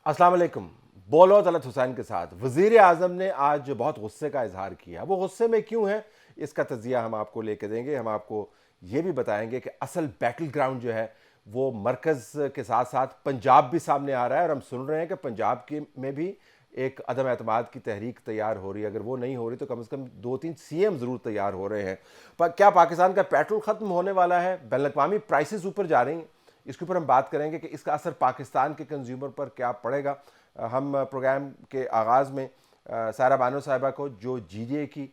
السلام علیکم. بولو طلعت حسین کے ساتھ وزیر اعظم نے آج بہت غصے کا اظہار کیا. وہ غصے میں کیوں ہے اس کا تجزیہ ہم آپ کو لے کے دیں گے. ہم آپ کو یہ بھی بتائیں گے کہ اصل بیٹل گراؤنڈ جو ہے وہ مرکز کے ساتھ ساتھ پنجاب بھی سامنے آ رہا ہے, اور ہم سن رہے ہیں کہ پنجاب کے میں بھی ایک عدم اعتماد کی تحریک تیار ہو رہی ہے. اگر وہ نہیں ہو رہی تو کم از کم 2-3 سی ایم ضرور تیار ہو رہے ہیں. کیا پاکستان کا پیٹرول ختم ہونے والا ہے؟ بین الاقوامی پرائسز اوپر جا رہی ہیں, اس کے اوپر ہم بات کریں گے کہ اس کا اثر پاکستان کے کنزیومر پر کیا پڑے گا. ہم پروگرام کے آغاز میں سائرہ بانو صاحبہ کو, جو جی ڈی اے کی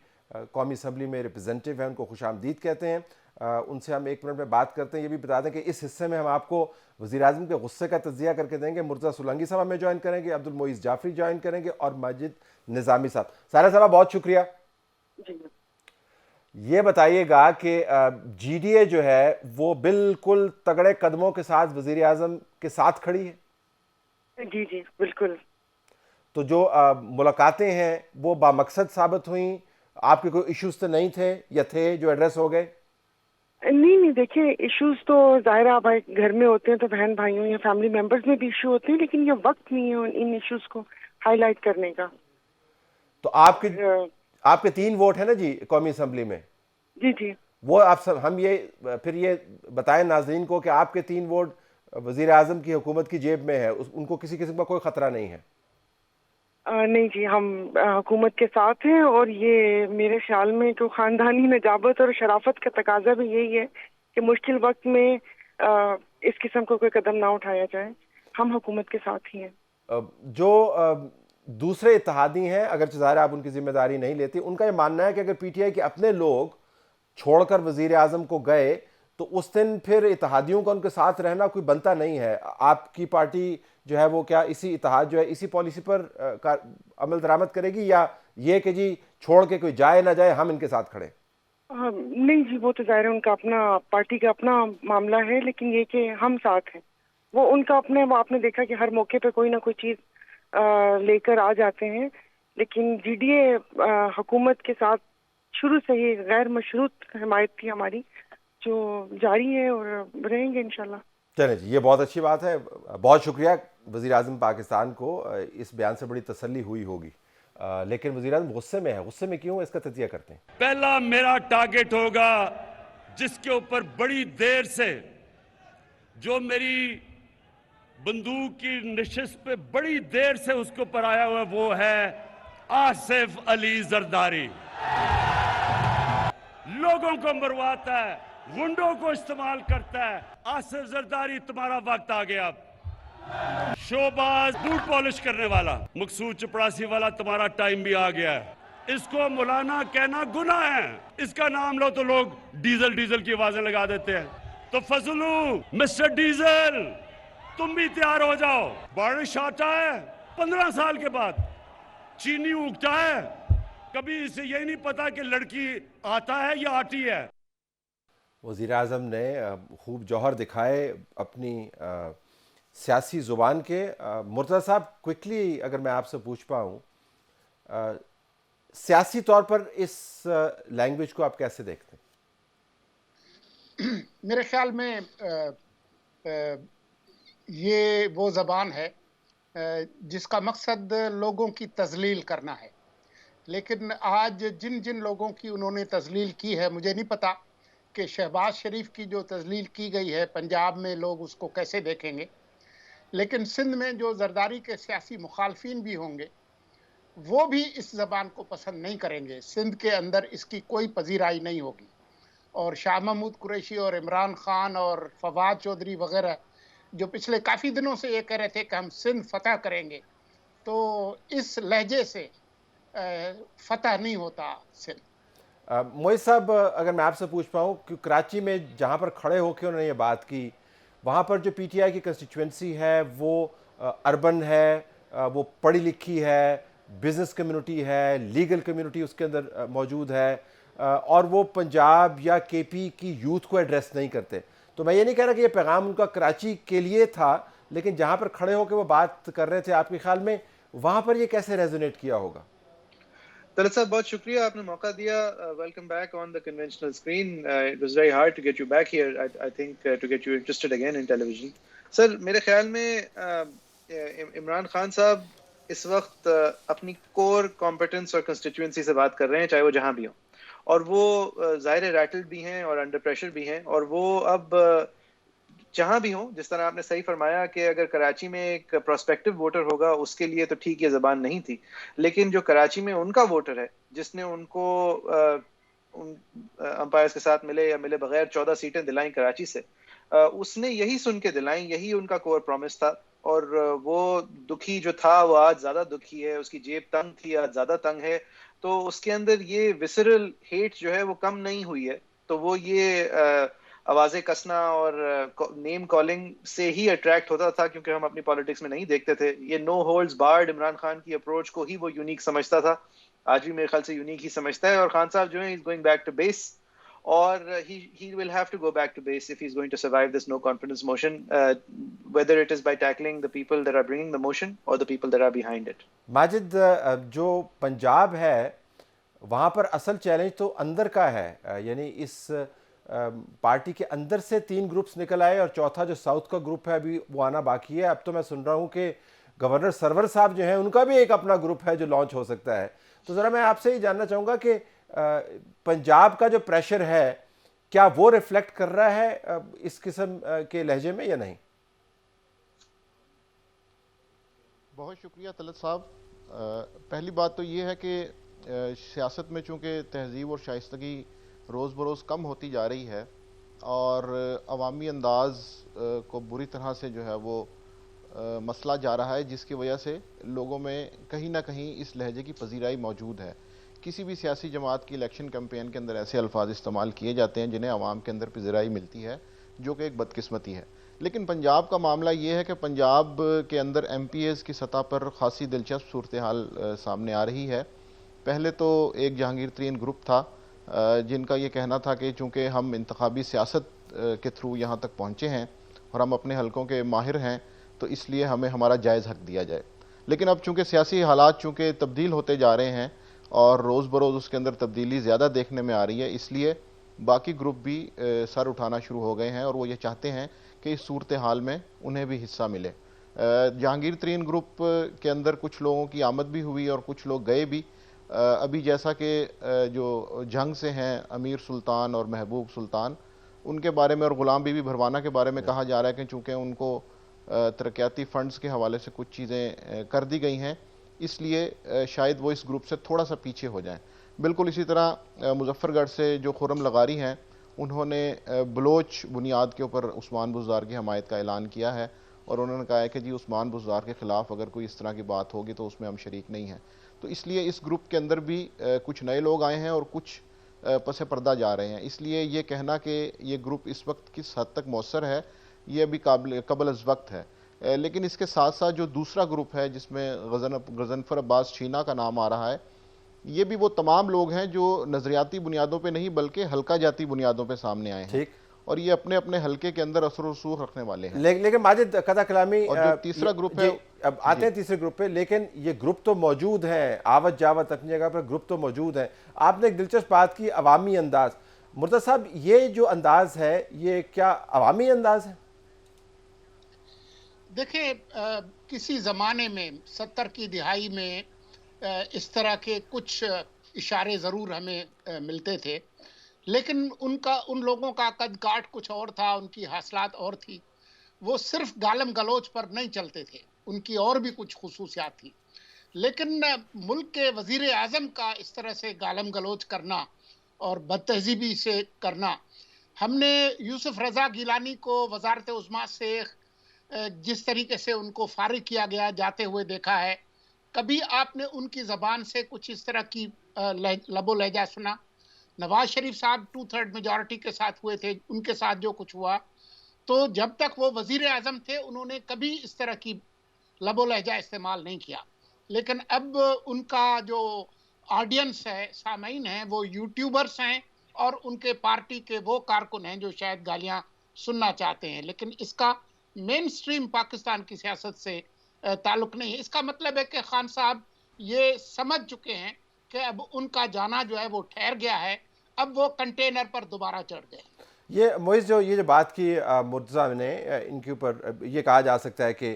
قومی اسمبلی میں ریپرزینٹیو ہیں, ان کو خوش آمدید کہتے ہیں. ان سے ہم 1 منٹ میں بات کرتے ہیں. یہ بھی بتا دیں کہ اس حصے میں ہم آپ کو وزیر اعظم کے غصے کا تجزیہ کر کے دیں گے. مرتضیٰ سولنگی صاحب ہمیں جوائن کریں گے, عبدالمعیز جعفری جوائن کریں گے, اور ماجد نظامی صاحب. سائرہ صاحبہ بہت شکریہ. یہ بتائیے گا کہ جی ڈی اے جو ہے وہ بالکل تگڑے قدموں کے ساتھ وزیر اعظم کے ساتھ کھڑی ہے. جی جی بالکل. تو جو ملاقاتیں ہیں وہ بامقصد ثابت ہوئیں؟ آپ کے کوئی ایشوز تو نہیں تھے یا تھے جو ایڈریس ہو گئے؟ نہیں دیکھیں, ایشوز تو ظاہر ہے بھائی گھر میں ہوتے ہیں تو بہن بھائیوں یا فیملی ممبرز میں بھی ایشو ہوتے ہیں, لیکن یہ وقت نہیں ہے ان ایشوز کو ہائی لائٹ کرنے کا. تو آپ کے 3 ووٹ ہیں نا جی قومی اسمبلی میں. جی جی. وہ ہم پھر یہ بتائیں ناظرین کو کہ آپ کے 3 ووٹ وزیر اعظم کی حکومت کی جیب میں ہے, ان کو کسی قسم کا کوئی خطرہ نہیں ہے؟ نہیں جی, ہم حکومت کے ساتھ ہیں, اور یہ میرے خیال میں تو خاندانی نجابت اور شرافت کا تقاضا بھی یہی ہے کہ مشکل وقت میں اس قسم کو کوئی قدم نہ اٹھایا جائے. ہم حکومت کے ساتھ ہی ہیں. جو دوسرے اتحادی ہیں, اگرچہ ظاہر آپ ان کی ذمہ داری نہیں لیتی, ان کا یہ ماننا ہے کہ اگر پی ٹی آئی کے اپنے لوگ چھوڑ کر وزیر اعظم کو گئے تو اس دن پھر اتحادیوں کا ان کے ساتھ رہنا کوئی بنتا نہیں ہے. آپ کی پارٹی جو ہے وہ کیا اسی اتحاد جو ہے اسی پالیسی پر عمل درآمد کرے گی, یا یہ کہ جی چھوڑ کے کوئی جائے نہ جائے ہم ان کے ساتھ کھڑے؟ نہیں جی, وہ تو ظاہر ہے ان کا اپنا پارٹی کا اپنا معاملہ ہے, لیکن یہ کہ ہم ساتھ ہیں. وہ ان کا اپنے, وہ آپ نے دیکھا کہ ہر موقع پہ کوئی نہ کوئی چیز لے کر آ جاتے ہیں, لیکن جی ڈی اے حکومت کے ساتھ شروع سے ہی غیر مشروط حمایت تھی ہماری, جو جاری ہے اور رہیں گے انشاءاللہ. چلیں جی, یہ بہت اچھی بات ہے. بہت شکریہ. وزیر اعظم پاکستان کو اس بیان سے بڑی تسلی ہوئی ہوگی, لیکن وزیر اعظم غصے میں ہے. غصے میں کیوں, اس کا تجزیہ کرتے ہیں. پہلا میرا ٹارگٹ ہوگا جس کے اوپر بڑی دیر سے, جو میری بندوق کی نشست پہ بڑی دیر سے اس کے اوپر آیا ہوا, وہ ہے آصف علی زرداری. لوگوں کو مرواتا ہے, غنڈوں کو استعمال کرتا ہے. آصف زرداری, تمہارا وقت آ گیا. شوباز بوٹ پالش کرنے والا, مقصود چپڑاسی والا, تمہارا ٹائم بھی آ گیا ہے. اس کو مولانا کہنا گناہ ہے. اس کا نام لو تو لوگ ڈیزل کی آوازیں لگا دیتے ہیں. تو فضلو, مسٹر ڈیزل, تم بھی تیار ہو جاؤ. بارش آتا ہے 15 سال کے بعد, چینی اگتا ہے, کبھی اسے یہی نہیں پتا کہ لڑکی آتا ہے یا آتی ہے. وزیر اعظم نے خوب جوہر دکھائے اپنی سیاسی زبان کے. مرتضیٰ صاحب, کوئکلی اگر میں آپ سے پوچھ پاؤں, سیاسی طور پر اس لینگویج کو آپ کیسے دیکھتے ہیں؟ میرے خیال میں یہ وہ زبان ہے جس کا مقصد لوگوں کی تذلیل کرنا ہے. لیکن آج جن لوگوں کی انہوں نے تذلیل کی ہے, مجھے نہیں پتا کہ شہباز شریف کی جو تذلیل کی گئی ہے پنجاب میں لوگ اس کو کیسے دیکھیں گے, لیکن سندھ میں جو زرداری کے سیاسی مخالفین بھی ہوں گے وہ بھی اس زبان کو پسند نہیں کریں گے. سندھ کے اندر اس کی کوئی پذیرائی نہیں ہوگی. اور شاہ محمود قریشی اور عمران خان اور فواد چودھری وغیرہ جو پچھلے کافی دنوں سے یہ کہہ رہے تھے کہ ہم سندھ فتح کریں گے, تو اس لہجے سے فتح نہیں ہوتا سندھ. معیز صاحب, اگر میں آپ سے پوچھ پاؤں کہ کراچی میں جہاں پر کھڑے ہو کے انہوں نے یہ بات کی, وہاں پر جو پی ٹی آئی کی کنسٹیچوئنسی ہے وہ اربن ہے, وہ پڑھی لکھی ہے, بزنس کمیونٹی ہے, لیگل کمیونٹی اس کے اندر موجود ہے, اور وہ پنجاب یا کے پی کی یوتھ کو ایڈریس نہیں کرتے. تو میں یہ نہیں کہہ رہا کہ یہ پیغام ان کا کراچی کے لیے تھا, لیکن جہاں پر کھڑے ہو کے وہ بات کر رہے تھے, آپ کے خیال میں وہاں پر یہ کیسے ریزونیٹ کیا ہوگا؟ طلعت صاحب بہت شکریہ, آپ نے موقع دیا. Welcome back on the conventional screen. It was very hard to get you back here, I think to get you interested again in television. Sir میرے خیال میں عمران خان صاحب اس وقت اپنی کور کمپٹنس اور کنسٹیچوئنسی سے بات کر رہے ہیں، چاہے وہ جہاں بھی ہوں، اور وہ ظاہر ریٹلڈ بھی ہیں اور انڈر پریشر بھی ہیں، اور وہ اب جہاں بھی ہوں، جس طرح آپ نے صحیح فرمایا کہ اگر کراچی میں ایک پراسپیکٹو ووٹر ہوگا اس کے لیے تو ٹھیک یہ زبان نہیں تھی، لیکن جو کراچی میں ان کا ووٹر ہے جس نے ان کو امپائرز کے ساتھ ملے یا ملے بغیر 14 سیٹیں دلائیں کراچی سے، اس نے یہی سن کے دلائیں، یہی ان کا کور پرومس تھا، اور وہ دکھی جو تھا وہ آج زیادہ دکھی ہے، اس کی جیب تنگ تھی آج زیادہ تنگ ہے، تو اس کے اندر یہ وسرل ہیٹ جو ہے وہ کم نہیں ہوئی ہے، تو وہ یہ آوازیں کسنا اور نیم کالنگ سے ہی اٹریکٹ ہوتا تھا، کیونکہ ہم اپنی پالیٹکس میں نہیں دیکھتے تھے یہ نو ہولڈز بارڈ عمران خان کی اپروچ کو ہی وہ یونیک سمجھتا تھا، آج بھی میرے خیال سے یونیک ہی سمجھتا ہے، اور خان صاحب جو ہیں he's going back to base، اور he will have to go back to base if he's going to survive this no confidence motion, whether it is by tackling the people that are bringing the motion or the people that are behind it. Majid, جو پنجاب ہے وہاں پر اصل challenge تو اندر کا ہے، یعنی اس party کے اندر سے 3 گروپس نکل آئے اور چوتھا جو ساؤتھ کا گروپ ہے ابھی وہ آنا باقی ہے۔ اب تو میں سن رہا ہوں کہ گورنر سرور صاحب جو ہیں ان کا بھی ایک اپنا گروپ ہے جو لانچ ہو سکتا ہے۔ تو ذرا میں آپ سے یہ جاننا چاہوں گا کہ پنجاب کا جو پریشر ہے کیا وہ ریفلیکٹ کر رہا ہے اس قسم کے لہجے میں یا نہیں؟ بہت شکریہ طلعت صاحب۔ پہلی بات تو یہ ہے کہ سیاست میں چونکہ تہذیب اور شائستگی روز بروز کم ہوتی جا رہی ہے اور عوامی انداز کو بری طرح سے جو ہے وہ مسئلہ جا رہا ہے، جس کی وجہ سے لوگوں میں کہیں نہ کہیں اس لہجے کی پذیرائی موجود ہے۔ کسی بھی سیاسی جماعت کی الیکشن کیمپین کے اندر ایسے الفاظ استعمال کیے جاتے ہیں جنہیں عوام کے اندر پذیرائی ملتی ہے، جو کہ ایک بدقسمتی ہے۔ لیکن پنجاب کا معاملہ یہ ہے کہ پنجاب کے اندر ایم پی ایز کی سطح پر خاصی دلچسپ صورتحال سامنے آ رہی ہے۔ پہلے تو ایک جہانگیر ترین گروپ تھا جن کا یہ کہنا تھا کہ چونکہ ہم انتخابی سیاست کے تھرو یہاں تک پہنچے ہیں اور ہم اپنے حلقوں کے ماہر ہیں تو اس لیے ہمیں ہمارا جائز حق دیا جائے۔ لیکن اب چونکہ سیاسی حالات چونکہ تبدیل ہوتے جا رہے ہیں اور روز بروز اس کے اندر تبدیلی زیادہ دیکھنے میں آ رہی ہے، اس لیے باقی گروپ بھی سر اٹھانا شروع ہو گئے ہیں اور وہ یہ چاہتے ہیں کہ اس صورتحال میں انہیں بھی حصہ ملے۔ جہانگیر ترین گروپ کے اندر کچھ لوگوں کی آمد بھی ہوئی اور کچھ لوگ گئے بھی۔ ابھی جیسا کہ جو جنگ سے ہیں امیر سلطان اور محبوب سلطان، ان کے بارے میں اور غلام بی بی بھروانہ کے بارے میں کہا جا رہا ہے کہ چونکہ ان کو ترقیاتی فنڈز کے حوالے سے کچھ چیزیں کر دی گئی ہیں، اس لیے شاید وہ اس گروپ سے تھوڑا سا پیچھے ہو جائیں۔ بالکل اسی طرح مظفر گڑھ سے جو خرم لغاری ہیں، انہوں نے بلوچ بنیاد کے اوپر عثمان بزدار کی حمایت کا اعلان کیا ہے اور انہوں نے کہا ہے کہ جی عثمان بزدار کے خلاف اگر کوئی اس طرح کی بات ہوگی تو اس میں ہم شریک نہیں ہیں۔ تو اس لیے اس گروپ کے اندر بھی کچھ نئے لوگ آئے ہیں اور کچھ پس پردہ جا رہے ہیں۔ اس لیے یہ کہنا کہ یہ گروپ اس وقت کس حد تک مؤثر ہے یہ ابھی قبل از وقت ہے۔ لیکن اس کے ساتھ ساتھ جو دوسرا گروپ ہے جس میں غضنفر عباس شینا کا نام آ رہا ہے، یہ بھی وہ تمام لوگ ہیں جو نظریاتی بنیادوں پہ نہیں بلکہ حلقہ جاتی بنیادوں پہ سامنے آئے ہیں اور یہ اپنے اپنے حلقے کے اندر اثر و رسوخ رکھنے والے ہیں۔ لیکن ماجد قطع کلامی، اور جو تیسرا گروپ ہے، اب آتے ہیں تیسرے گروپ پہ، لیکن یہ گروپ تو موجود ہیں، آوت جاوت اپنی جگہ پر گروپ تو موجود ہیں۔ آپ نے ایک دلچسپ بات کی، عوامی انداز۔ مرتضی صاحب، یہ جو انداز ہے یہ کیا عوامی انداز ہے؟ دیکھیں، کسی زمانے میں 70 کی دہائی میں اس طرح کے کچھ اشارے ضرور ہمیں ملتے تھے، لیکن ان لوگوں کا قد کاٹ کچھ اور تھا، ان کی حاصلات اور تھی، وہ صرف گالم گلوچ پر نہیں چلتے تھے، ان کی اور بھی کچھ خصوصیات تھی۔ لیکن ملک کے وزیر اعظم کا اس طرح سے گالم گلوچ کرنا اور بد تہذیبی سے کرنا، ہم نے یوسف رضا گیلانی کو وزارت عظمیٰ سے جس طریقے سے ان کو فارغ کیا گیا جاتے ہوئے دیکھا ہے، کبھی آپ نے ان کی زبان سے کچھ اس طرح کی لب و لہجہ سنا؟ نواز شریف صاحب 2/3 میجورٹی کے ساتھ ہوئے تھے، ان کے ساتھ جو کچھ ہوا، تو جب تک وہ وزیر اعظم تھے انہوں نے کبھی اس طرح کی لب و لہجہ استعمال نہیں کیا۔ لیکن اب ان کا جو آڈینس ہے، سامعین ہیں، وہ یوٹیوبرز ہیں اور ان کے پارٹی کے وہ کارکن ہیں جو شاید گالیاں سننا چاہتے ہیں، لیکن اس کا مین سٹریم پاکستان کی سیاست سے تعلق نہیں ہے۔ اس کا مطلب ہے کہ خان صاحب یہ سمجھ چکے ہیں کہ اب ان کا جانا جو ہے وہ ٹھہر گیا ہے، اب وہ کنٹینر پر دوبارہ چڑھ گئے۔ یہ معز، یہ جو بات کی مرتضیٰ نے، ان کے اوپر یہ کہا جا سکتا ہے کہ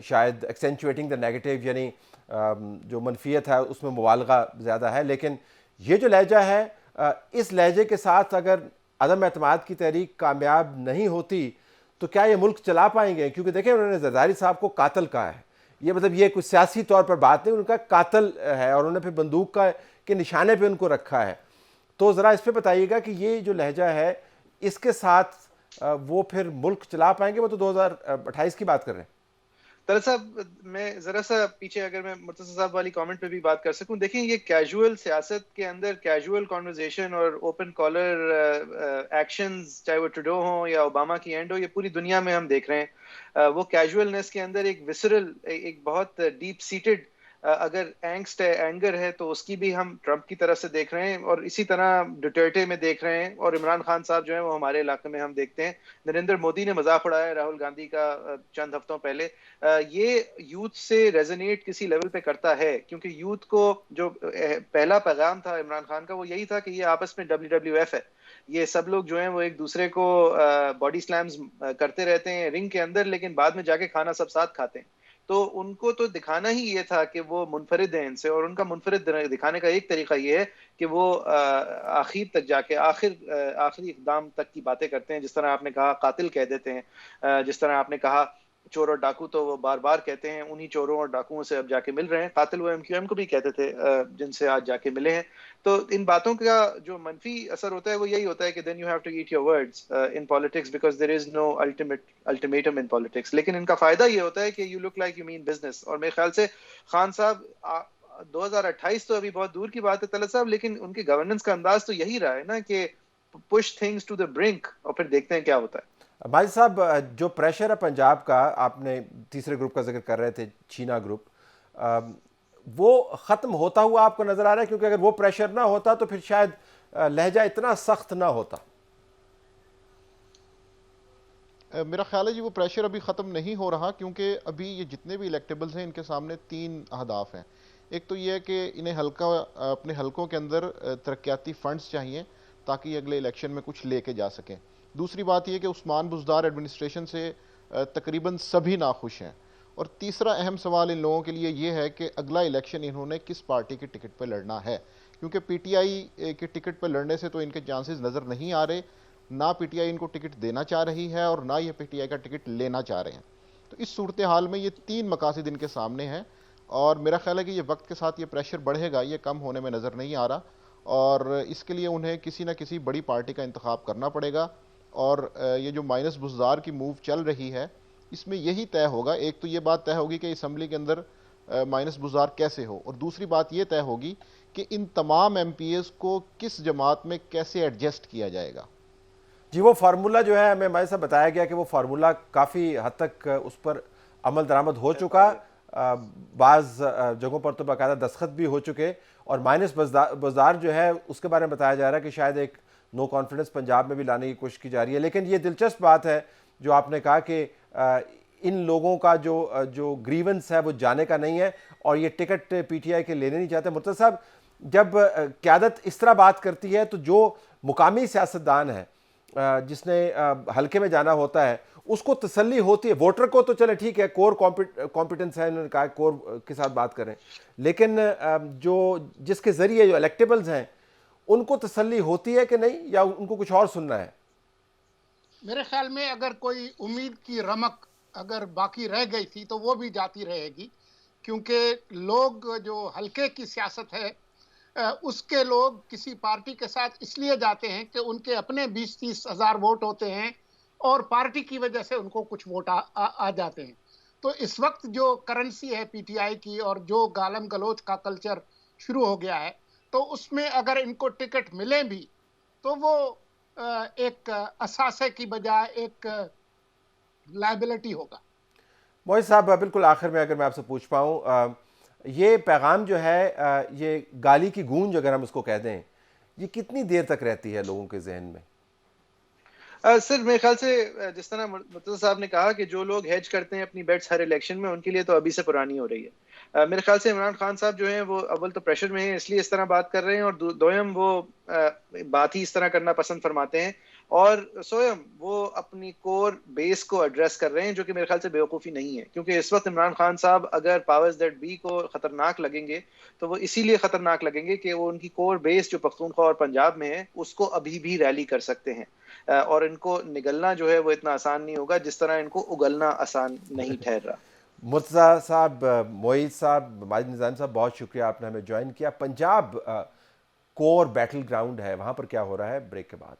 شاید ایکسینچویٹنگ دا نیگیٹو، یعنی جو منفیت ہے اس میں مبالغہ زیادہ ہے. لیکن یہ جو لہجہ ہے اس لہجے کے ساتھ اگر عدم اعتماد کی تحریک کامیاب نہیں ہوتی تو کیا یہ ملک چلا پائیں گے؟ کیونکہ دیکھیں انہوں نے زرداری صاحب کو قاتل کہا ہے. یہ مطلب یہ کوئی سیاسی طور پر بات نہیں، ان کا قاتل ہے، اور انہوں نے پھر بندوق کے نشانے پہ ان کو رکھا ہے. تو ذرا اس پہ بتائیے گا کہ یہ جو لہجہ ہے اس کے ساتھ وہ پھر ملک چلا پائیں گے؟ وہ تو 2028 کی بات کر رہے ہیں. طلعت صاحب میں ذرا سا پیچھے اگر میں مرتضی صاحب والی کامنٹ پہ بھی بات کر سکوں، دیکھیں یہ کیجول سیاست کے اندر کیجول کانورزیشن اور اوپن کالر ایکشنز، چاہے وہ ٹروڈو ہوں یا اوباما کی اینڈ ہو، یہ پوری دنیا میں ہم دیکھ رہے ہیں. وہ کیجولنس کے اندر ایک وسرل، ایک بہت ڈیپ سیٹڈ اگر اینگسٹ ہے، اینگر ہے، تو اس کی بھی ہم ٹرمپ کی طرف سے دیکھ رہے ہیں، اور اسی طرح ڈوٹرٹے میں دیکھ رہے ہیں، اور عمران خان صاحب جو ہیں وہ ہمارے علاقے میں ہم دیکھتے ہیں. نریندر مودی نے مذاق اڑایا راہل گاندھی کا چند ہفتوں پہلے. یہ یوتھ سے ریزونیٹ کسی لیول پہ کرتا ہے، کیونکہ یوتھ کو جو پہلا پیغام تھا عمران خان کا وہ یہی تھا کہ یہ آپس میں WWF ہے، یہ سب لوگ جو ہیں وہ ایک دوسرے کو باڈی سلامز کرتے رہتے ہیں رنگ کے اندر، لیکن بعد میں جا کے کھانا سب ساتھ کھاتے ہیں. تو ان کو تو دکھانا ہی یہ تھا کہ وہ منفرد ہیں ان سے، اور ان کا منفرد دکھانے کا ایک طریقہ یہ ہے کہ وہ آخر تک جا کے آخری اقدام تک کی باتیں کرتے ہیں. جس طرح آپ نے کہا قاتل کہہ دیتے ہیں، جس طرح آپ نے کہا چور اور ڈاکو، تو وہ بار بار کہتے ہیں. انہی چوروں اور ڈاکوؤں سے اب جا کے مل رہے ہیں. قاتل وہ MQM کو بھی کہتے تھے جن سے آج جا کے ملے ہیں. تو ان باتوں کا جو منفی اثر ہوتا ہے وہ یہی ہوتا ہے کہ then you have to eat your words in politics because there is no ultimatum in politics. لیکن ان کا فائدہ یہ ہوتا ہے کہ you look like you mean business. اور میرے خیال سے خان صاحب 2028 تو ابھی بہت دور کی بات ہے طلعت صاحب، لیکن ان کی گورننس کا انداز تو یہی رہا ہے نا کہ push things to the brink، اور پھر دیکھتے ہیں کیا ہوتا ہے. ماجد صاحب جو پریشر ہے پنجاب کا، آپ نے تیسرے گروپ کا ذکر کر رہے تھے، چینا گروپ، وہ ختم ہوتا ہوا آپ کو نظر آ رہا ہے؟ کیونکہ اگر وہ پریشر نہ ہوتا تو پھر شاید لہجہ اتنا سخت نہ ہوتا. میرا خیال ہے جی وہ پریشر ابھی ختم نہیں ہو رہا، کیونکہ ابھی یہ جتنے بھی الیکٹیبلز ہیں ان کے سامنے 3 اہداف ہیں. ایک تو یہ ہے کہ انہیں اپنے حلقوں کے اندر ترقیاتی فنڈز چاہیے تاکہ یہ اگلے الیکشن میں کچھ لے کے جا سکیں. دوسری بات یہ کہ عثمان بزدار ایڈمنسٹریشن سے تقریباً سبھی ناخوش ہیں. اور تیسرا اہم سوال ان لوگوں کے لیے یہ ہے کہ اگلا الیکشن انہوں نے کس پارٹی کے ٹکٹ پہ لڑنا ہے، کیونکہ PTI کے ٹکٹ پہ لڑنے سے تو ان کے چانسز نظر نہیں آ رہے. نہ PTI ان کو ٹکٹ دینا چاہ رہی ہے اور نہ یہ PTI کا ٹکٹ لینا چاہ رہے ہیں. تو اس صورتحال میں یہ 3 مقاصد ان کے سامنے ہیں، اور میرا خیال ہے کہ یہ وقت کے ساتھ یہ پریشر بڑھے گا، یہ کم ہونے میں نظر نہیں آ رہا، اور اس کے لیے انہیں کسی نہ کسی بڑی پارٹی کا انتخاب کرنا پڑے گا. اور یہ جو مائنس بزدار کی موو چل رہی ہے اس میں یہی طے ہوگا. ایک تو یہ بات طے ہوگی کہ اسمبلی کے اندر مائنس بزدار کیسے ہو، اور دوسری بات یہ طے ہوگی کہ ان تمام MPs کو کس جماعت میں کیسے ایڈجسٹ کیا جائے گا. جی وہ فارمولہ جو ہے ہمیں ماجد صاحب بتایا گیا کہ وہ فارمولہ کافی حد تک اس پر عمل درآمد ہو چکا، بعض جگہوں پر تو باقاعدہ دستخط بھی ہو چکے، اور مائنس بزدار جو ہے اس کے بارے میں بتایا جا رہا ہے کہ شاید ایک نو کانفیڈنس پنجاب میں بھی لانے کی کوشش کی جا رہی ہے. لیکن یہ دلچسپ بات ہے جو آپ نے کہا کہ ان لوگوں کا جو گریونس ہے وہ جانے کا نہیں ہے، اور یہ ٹکٹ PTI کے لینے نہیں چاہتے. مرتضی صاحب جب قیادت اس طرح بات کرتی ہے تو جو مقامی سیاستدان ہے جس نے حلقے میں جانا ہوتا ہے اس کو تسلی ہوتی ہے. ووٹر کو تو چلے ٹھیک ہے، کور کمپیٹنس ہے، انہوں نے کہا کور کے ساتھ بات کریں، لیکن جس کے ذریعے جو الیکٹیبلز ہیں ان کو تسلی ہوتی ہے کہ نہیں، یا ان کو کچھ اور سننا ہے؟ میرے خیال میں اگر کوئی امید کی رمق اگر باقی رہ گئی تھی تو وہ بھی جاتی رہے گی، کیونکہ لوگ جو حلقے کی سیاست ہے اس کے لوگ کسی پارٹی کے ساتھ اس لیے جاتے ہیں کہ ان کے اپنے 20-30 ہزار ووٹ ہوتے ہیں اور پارٹی کی وجہ سے ان کو کچھ ووٹ آ جاتے ہیں. تو اس وقت جو کرنسی ہے PTI کی اور جو گالم گلوچ کا کلچر شروع ہو گیا ہے، تو اس میں اگر ان کو ٹکٹ ملے بھی تو وہ ایک اثاثے کی بجائے ایک لائبلٹی ہوگا. موہد صاحب بالکل آخر میں اگر میں آپ سے پوچھ پاؤں، یہ پیغام جو ہے، یہ گالی کی گونج اگر ہم اس کو کہہ دیں، یہ کتنی دیر تک رہتی ہے لوگوں کے ذہن میں؟ سر میرے خیال سے جس طرح مرتضی صاحب نے کہا کہ جو لوگ ہیج کرتے ہیں اپنی بیٹس ہر الیکشن میں، ان کے لیے تو ابھی سے پرانی ہو رہی ہے. میرے خیال سے عمران خان صاحب جو ہیں وہ اول تو پریشر میں ہیں، اس لیے اس طرح بات کر رہے ہیں، اور دوم وہ بات ہی اس طرح کرنا پسند فرماتے ہیں. اور سویم وہ اپنی کور بیس کو ایڈریس کر رہے ہیں، جو کہ میرے خیال سے بیوقوفی نہیں ہے، کیونکہ اس وقت عمران خان صاحب اگر پاورز دیٹ بی کو خطرناک لگیں گے تو وہ اسی لیے خطرناک لگیں گے کہ وہ ان کی کور بیس جو پختونخوا اور پنجاب میں ہے اس کو ابھی بھی ریلی کر سکتے ہیں، اور ان کو نگلنا جو ہے وہ اتنا آسان نہیں ہوگا جس طرح ان کو اگلنا آسان نہیں ٹھہر رہا۔ مرتضیٰ صاحب، معید صاحب، ماجد نظام صاحب، بہت شکریہ آپ نے ہمیں جوائن کیا۔ پنجاب کور بیٹل گراؤنڈ ہے، وہاں پر کیا ہو رہا ہے، بریک کے بعد۔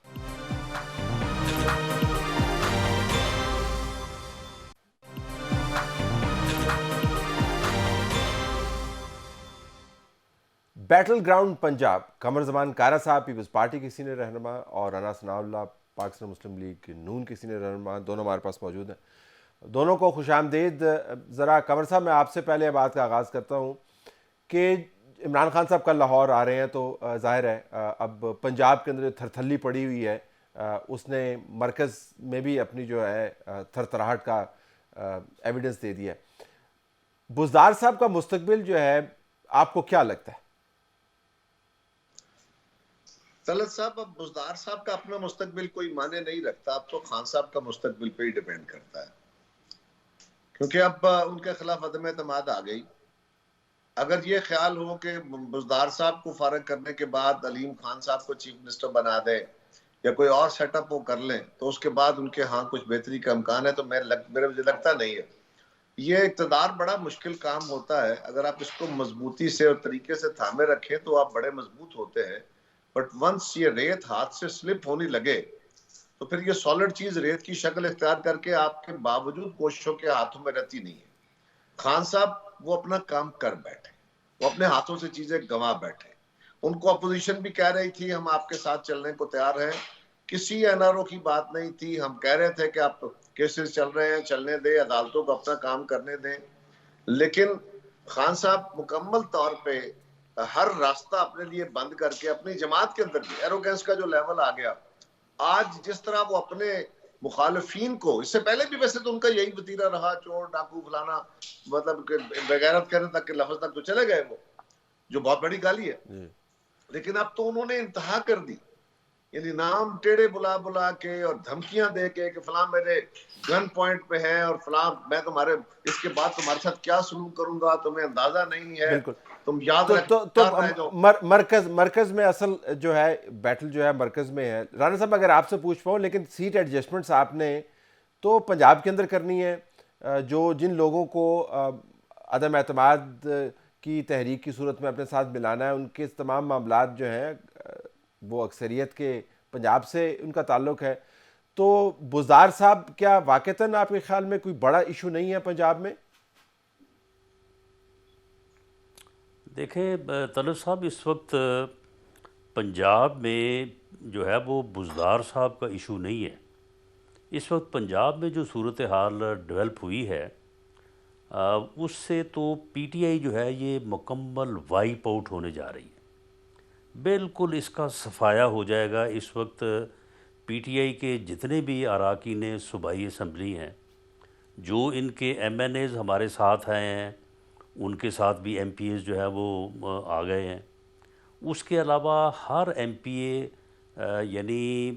بیٹل گراؤنڈ پنجاب، قمر زمان کارا صاحب پیپلز پارٹی کے سینئر رہنما اور رانا ثناء اللہ پاکستان مسلم لیگ نون کے سینئر رہنما، دونوں ہمارے پاس موجود ہیں۔ دونوں کو خوش آمدید۔ ذرا قمر صاحب میں آپ سے پہلے بات کا آغاز کرتا ہوں کہ عمران خان صاحب کل لاہور آ رہے ہیں، تو ظاہر ہے اب پنجاب کے اندر جو تھرتھلی پڑی ہوئی ہے اس نے مرکز میں بھی اپنی جو ہے تھرتھراہٹ کا ایویڈنس دے دیا ہے۔ بزدار صاحب کا مستقبل جو ہے آپ کو کیا لگتا ہے؟ طلعت صاحب، اب بزدار صاحب کا اپنا مستقبل کوئی معنی نہیں رکھتا، اب تو خان صاحب کا مستقبل پہ ہی ڈیپینڈ کرتا ہے، کیونکہ اب ان کے خلاف عدم اعتماد آ گئی۔ اگر یہ خیال ہو کہ بزدار صاحب کو فارغ کرنے کے بعد علیم خان صاحب کو چیف منسٹر بنا دے یا کوئی اور سیٹ اپ وہ کر لیں تو اس کے بعد ان کے ہاں کچھ بہتری کا امکان ہے، تو مجھے لگتا نہیں ہے۔ یہ اقتدار بڑا مشکل کام ہوتا ہے، اگر آپ اس کو مضبوطی سے اور طریقے سے تھامے رکھیں تو آپ بڑے مضبوط ہوتے ہیں، بٹ ونس یہ ریت ہاتھ سے سلپ ہونے لگے تو پھر یہ سالڈ چیز ریت کی شکل اختیار کر کے آپ کے باوجود کوششوں کے ہاتھوں میں رہتی نہیں ہے۔ خان صاحب وہ اپنا کام کر بیٹھے، وہ اپنے ہاتھوں سے چیزیں گنوا بیٹھے۔ ان کو اپوزیشن بھی کہہ رہی تھی ہم آپ کے ساتھ چلنے کو تیار ہیں، کسی این آر او کی بات نہیں تھی، ہم کہہ رہے تھے کہ آپ کیسز چل رہے ہیں چلنے دیں، عدالتوں کو اپنا کام کرنے دیں، لیکن خان صاحب مکمل طور پہ ہر راستہ اپنے لیے بند کر کے اپنی جماعت کے اندر بھی ایروگینس کا جو لیول آ گیا، آج جس طرح وہ اپنے مخالفین کو، اس سے پہلے بھی ویسے تو ان کا یہی وتیرہ رہا، چور ڈاکو فلانا، مطلب کہ بغیرت کرنے تک کے لفظ تک تو چلے گئے وہ، جو بہت بڑی گالی ہے، لیکن اب تو انہوں نے انتہا کر دی، یعنی نام ٹیڑے بلا بلا کے اور دھمکیاں دے کے کہ فلاں میرے گن پوائنٹ پہ ہے اور فلاں میں تمہارے اس کے بعد تمہارے ساتھ کیا سلوک کروں گا تمہیں اندازہ نہیں ہے، بالکل۔ تم یاد تو مرکز میں اصل جو ہے بیٹل جو ہے مرکز میں ہے۔ رانا صاحب اگر آپ سے پوچھ پاؤں، لیکن سیٹ ایڈجسٹمنٹس آپ نے تو پنجاب کے اندر کرنی ہے، جو جن لوگوں کو عدم اعتماد کی تحریک کی صورت میں اپنے ساتھ ملانا ہے، ان کے تمام معاملات جو ہیں وہ اکثریت کے پنجاب سے ان کا تعلق ہے، تو بزدار صاحب کیا واقعتاً آپ کے خیال میں کوئی بڑا ایشو نہیں ہے پنجاب میں؟ دیکھیں طلعت صاحب، اس وقت پنجاب میں جو ہے وہ بزدار صاحب کا ایشو نہیں ہے۔ اس وقت پنجاب میں جو صورتحال ڈیولپ ہوئی ہے اس سے تو پی ٹی آئی جو ہے یہ مکمل وائپ آؤٹ ہونے جا رہی ہے، بالکل اس کا صفایا ہو جائے گا۔ اس وقت پی ٹی آئی کے جتنے بھی اراکین صوبائی اسمبلی ہیں، جو ان کے ایم این ایز ہمارے ساتھ ہیں، ان کے ساتھ بھی ایم پی ایز جو ہے وہ آ گئے ہیں، اس کے علاوہ ہر ایم پی اے یعنی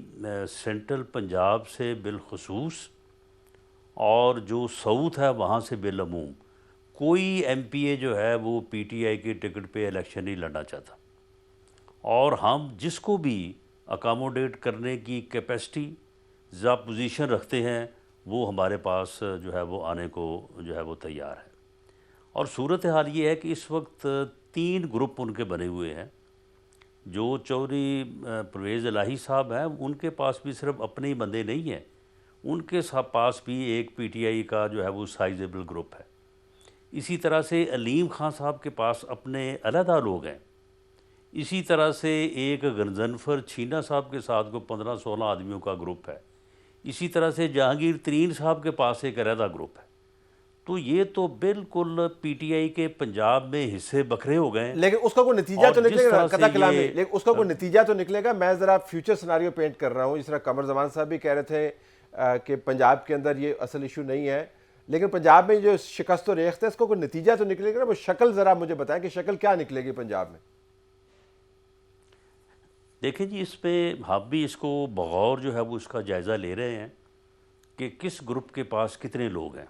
سینٹرل پنجاب سے بالخصوص اور جو ساؤتھ ہے وہاں سے بالعموم کوئی ایم پی اے جو ہے وہ پی ٹی آئی کے ٹکٹ پہ الیکشن نہیں لڑنا چاہتا، اور ہم جس کو بھی اکاموڈیٹ کرنے کی کیپیسٹی یا پوزیشن رکھتے ہیں وہ ہمارے پاس جو ہے وہ آنے کو جو ہے وہ تیار ہے۔ اور صورتحال یہ ہے کہ اس وقت 3 گروپ ان کے بنے ہوئے ہیں۔ جو چودھری پرویز الہی صاحب ہیں ان کے پاس بھی صرف اپنے ہی بندے نہیں ہیں، ان کے پاس بھی ایک پی ٹی آئی کا جو ہے وہ سائزیبل گروپ ہے۔ اسی طرح سے علیم خان صاحب کے پاس اپنے علیحدہ لوگ ہیں، اسی طرح سے ایک غنزنفر چھینا صاحب کے ساتھ کو 15-16 آدمیوں کا گروپ ہے، اسی طرح سے جہانگیر ترین صاحب کے پاس ایک علیحدہ گروپ ہے۔ تو یہ تو بالکل پی ٹی آئی کے پنجاب میں حصے بکھرے ہو گئے ہیں، لیکن اس کا کوئی نتیجہ تو نکلے گا، قطع کلام ہے، یہ لیکن اس کا کوئی نتیجہ تو نکلے گا۔ میں ذرا فیوچر سیناریو پینٹ کر رہا ہوں، جس طرح قمر زمان صاحب بھی کہہ رہے تھے کہ پنجاب کے اندر یہ اصل ایشو نہیں ہے، لیکن پنجاب میں جو شکست و ریخت ہے اس کو کوئی نتیجہ تو نکلے گا۔ وہ شکل ذرا مجھے بتائیں کہ شکل کیا نکلے گی پنجاب میں؟ دیکھیں جی، اس پہ ہم بھی اس کو بغور جو ہے وہ اس کا جائزہ لے رہے ہیں کہ کس گروپ کے پاس کتنے لوگ ہیں،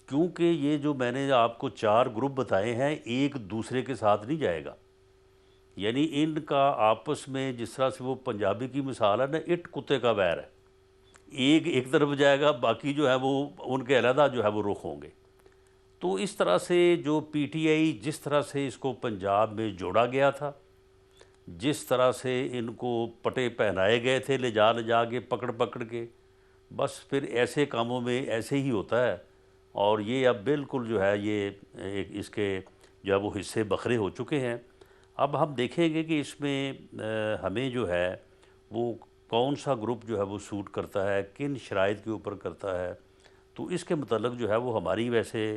کیونکہ یہ جو میں نے آپ کو 4 گروپ بتائے ہیں ایک دوسرے کے ساتھ نہیں جائے گا، یعنی ان کا آپس میں جس طرح سے وہ پنجابی کی مثال ہے نا، اٹ کتے کا ویر ہے، ایک طرف جائے گا، باقی جو ہے وہ ان کے علیحدہ جو ہے وہ رخ ہوں گے۔ تو اس طرح سے جو پی ٹی آئی جس طرح سے اس کو پنجاب میں جوڑا گیا تھا، جس طرح سے ان کو پٹے پہنائے گئے تھے لے جا کے پکڑ کے، بس پھر ایسے کاموں میں ایسے ہی ہوتا ہے، اور یہ اب بالکل جو ہے یہ اس کے جو ہے وہ حصے بکھرے ہو چکے ہیں۔ اب ہم دیکھیں گے کہ اس میں ہمیں جو ہے وہ کون سا گروپ جو ہے وہ سوٹ کرتا ہے، کن شرائط کے اوپر کرتا ہے، تو اس کے متعلق جو ہے وہ ہماری ویسے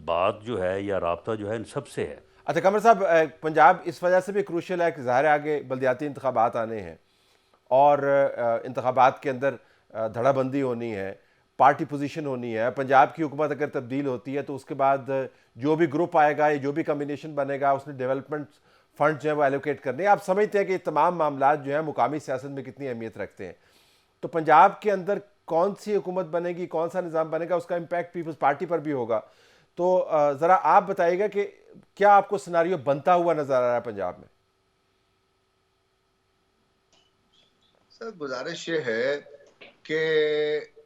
بات جو ہے یا رابطہ جو ہے ان سب سے ہے۔ اچھا قمر صاحب، پنجاب اس وجہ سے بھی کروشل ہے کہ ظاہر آگے بلدیاتی انتخابات آنے ہیں، اور انتخابات کے اندر دھڑا بندی ہونی ہے، پارٹی پوزیشن ہونی ہے۔ پنجاب کی حکومت اگر تبدیل ہوتی ہے تو اس کے بعد جو بھی گروپ آئے گا یا جو بھی کمبینیشن بنے گا اس نے ڈیولپمنٹ فنڈ جو ہے وہ ایلوکیٹ کرنے ہیں۔ آپ سمجھتے ہیں کہ یہ تمام معاملات جو ہیں مقامی سیاست میں کتنی اہمیت رکھتے ہیں؟ تو پنجاب کے اندر کون سی حکومت بنے گی، کون سا نظام بنے گا، اس کا امپیکٹ پیپلز پارٹی پر بھی ہوگا۔ تو ذرا آپ بتائیے گا کہ کیا آپ کو سیناریو بنتا ہوا نظر آ رہا ہے پنجاب میں؟ سر گزارش یہ ہے کہ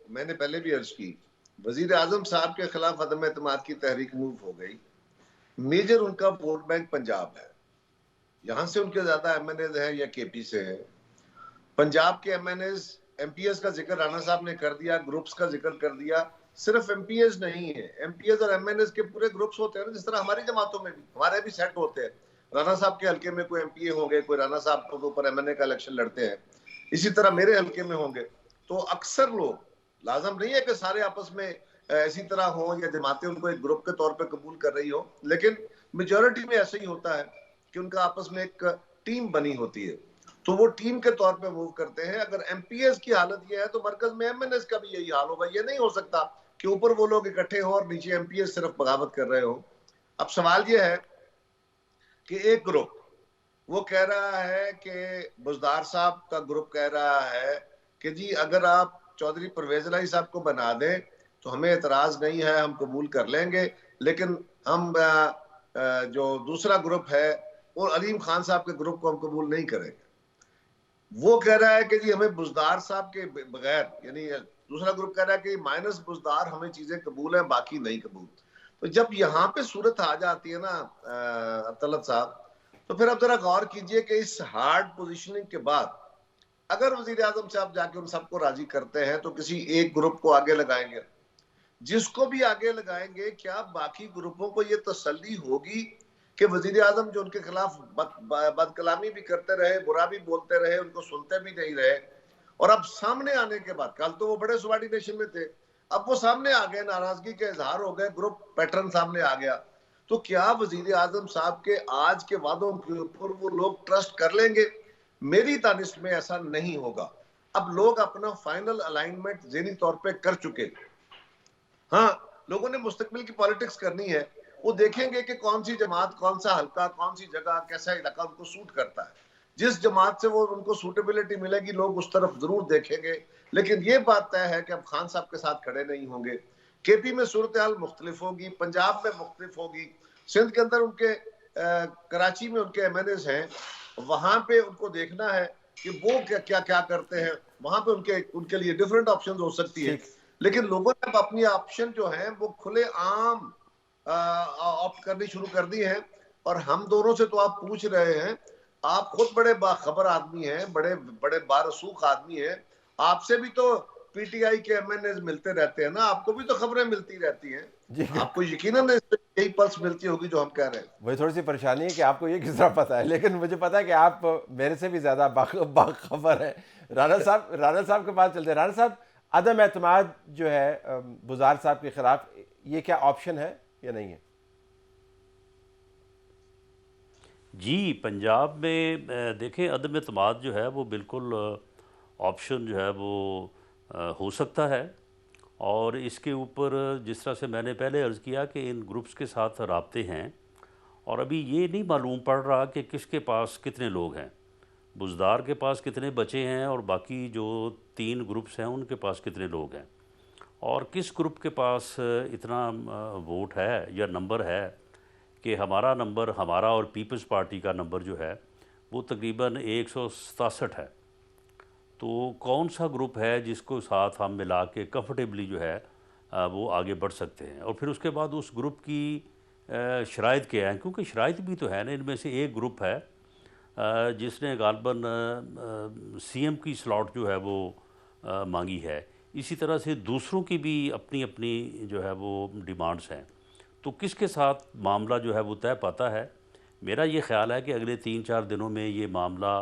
میں نے پہلے بھی عرض کی، وزیر اعظم صاحب کے خلاف عدم اعتماد کی تحریک موو ہو گئی۔ میجر ان کا ووٹ بینک پنجاب ہے، یہاں سے ان کے زیادہ ایم این ایز ہیں یا کے پی سے ہیں۔ پنجاب کے ایم پی ایز کا ذکر رانا صاحب نے کر دیا، گروپس کا ذکر کر دیا۔ صرف ایم پی ایز نہیں ہے، ایم پی ایز اور ایم این ایز کے پورے گروپس ہوتے ہیں نا، جس طرح ہماری جماعتوں میں بھی ہمارے بھی سیٹ ہوتے ہیں۔ رانا صاحب کے حلقے میں کوئی ایم پی اے ہوں گے، کوئی رانا صاحب کے اوپر ایم این اے کا الیکشن لڑتے ہیں، اسی طرح میرے حلقے میں ہوں گے۔ تو اکثر لوگ، لازم نہیں ہے کہ سارے آپس میں اسی طرح ہوں یا جماعتیں ان کو ایک گروپ کے طور پہ قبول کر رہی ہوں، لیکن میجورٹی میں ایسا ہی ہوتا ہے کہ ان کا آپس میں ایک ٹیم بنی ہوتی ہے، تو وہ ٹیم کے طور پہ موو کرتے ہیں۔ اگر ایم پی ایس کی حالت یہ ہے تو مرکز میں ایم این ایس کا بھی یہی حال ہوگا۔ یہ نہیں ہو سکتا کہ اوپر وہ لوگ اکٹھے ہوں اور نیچے ایم پی ایس صرف بغاوت کر رہے ہوں۔ اب سوال یہ ہے کہ ایک گروپ وہ کہہ رہا ہے کہ بزدار صاحب کا گروپ کہہ رہا ہے کہ جی اگر آپ چودھری پرویز الہی صاحب کو بنا دیں تو ہمیں اعتراض نہیں ہے، ہم قبول کر لیں گے، لیکن ہم جو دوسرا گروپ ہے اور علیم خان صاحب کے گروپ کو ہم قبول نہیں کریں گے۔ وہ کہہ رہا ہے کہ جی ہمیں بزدار صاحب کے بغیر، یعنی دوسرا گروپ کہہ رہا ہے کہ مائنس بزدار ہمیں چیزیں قبول ہیں، باقی نہیں قبول۔ تو جب یہاں پہ صورت آ جاتی ہے نا طلعت صاحب، تو پھر اب ذرا غور کیجئے کہ اس ہارڈ پوزیشننگ کے بعد اگر وزیر اعظم صاحب جا کے ان سب کو راضی کرتے ہیں تو کسی ایک گروپ کو آگے لگائیں گے، جس کو بھی آگے لگائیں گے کیا باقی گروپوں کو یہ تسلی ہوگی کہ وزیر اعظم جو ان کے خلاف بد کلامی بھی کرتے رہے، برا بھی بولتے رہے، ان کو سنتے بھی نہیں رہے، اور اب سامنے آنے کے بعد، کل تو وہ بڑے سوارڈینیشن میں تھے، اب وہ سامنے آ گئے، ناراضگی کے اظہار ہو گئے، گروپ پیٹرن سامنے آ گیا، تو کیا وزیر اعظم صاحب کے آج کے وعدوں کے اوپر وہ لوگ ٹرسٹ کر لیں گے؟ میری دانش میں ایسا نہیں ہوگا۔ اب لوگ اپنا فائنل الائنمنٹ ذہنی طور پہ کر چکے، ہاں لوگوں نے مستقبل کی پالیٹکس کرنی ہے، وہ دیکھیں گے کہ کون سی جماعت، کون سا حلقہ، کون سی جگہ، کیسا علاقہ ان کو سوٹ کرتا ہے۔ جس جماعت سے وہ ان کو سوٹیبلٹی ملے گی لوگ اس طرف ضرور دیکھیں گے، لیکن یہ بات طے ہے کہ اب خان صاحب کے ساتھ کھڑے نہیں ہوں گے۔ کے پی میں صورتحال مختلف ہوگی، پنجاب میں مختلف ہوگی، سندھ کے اندر ان کے کراچی میں ان کے ایم این ایز ہیں، وہاں پہ ان کو دیکھنا ہے کہ وہ کیا کرتے ہیں، وہاں پہ ان کے لیے ڈیفرنٹ آپشنز ہو سکتی ہے، لیکن لوگوں نے اب اپنی آپشن جو ہیں وہ کھلے عام آپٹ کرنی شروع کر دی ہیں۔ اور ہم دونوں سے تو آپ پوچھ رہے ہیں، آپ خود بڑے باخبر آدمی ہیں، بڑے بارسوخ آدمی ہیں، آپ سے بھی تو پی ٹی آئی کے ایم این ایز ملتے رہتے ہیں نا، آپ کو بھی تو خبریں ملتی رہتی ہیں، آپ کو یقیناً یہی پلس ملتی ہوگی جو ہم کہہ رہے ہیں۔ وہی تھوڑی سی پریشانی ہے کہ آپ کو یہ کس طرح پتہ ہے، لیکن مجھے پتا ہے کہ آپ میرے سے بھی زیادہ باخبر ہیں۔ رانا صاحب کے پاس چلتے ہیں۔ رانا صاحب، عدم اعتماد جو ہے بزدار صاحب کے خلاف، یہ کیا آپشن ہے یا نہیں ہے؟ جی، پنجاب میں دیکھیں عدم اعتماد جو ہے وہ بالکل آپشن جو ہے وہ ہو سکتا ہے، اور اس کے اوپر جس طرح سے میں نے پہلے عرض کیا کہ ان گروپس کے ساتھ رابطے ہیں، اور ابھی یہ نہیں معلوم پڑ رہا کہ کس کے پاس کتنے لوگ ہیں۔ بزدار کے پاس کتنے بچے ہیں اور باقی جو 3 گروپس ہیں ان کے پاس کتنے لوگ ہیں، اور کس گروپ کے پاس اتنا ووٹ ہے یا نمبر ہے کہ ہمارا نمبر، ہمارا اور پیپلز پارٹی کا نمبر جو ہے وہ تقریباً 167 ہے، تو کون سا گروپ ہے جس کو ساتھ ہم ملا کے کمفرٹیبلی جو ہے وہ آگے بڑھ سکتے ہیں، اور پھر اس کے بعد اس گروپ کی شرائط کیا ہیں، کیونکہ شرائط بھی تو ہے نا، ان میں سے ایک گروپ ہے جس نے غالباً سی ایم کی سلاٹ جو ہے وہ مانگی ہے، اسی طرح سے دوسروں کی بھی اپنی اپنی جو ہے وہ ڈیمانڈز ہیں، تو کس کے ساتھ معاملہ جو ہے وہ طے پاتا ہے۔ میرا یہ خیال ہے کہ اگلے 3-4 دنوں میں یہ معاملہ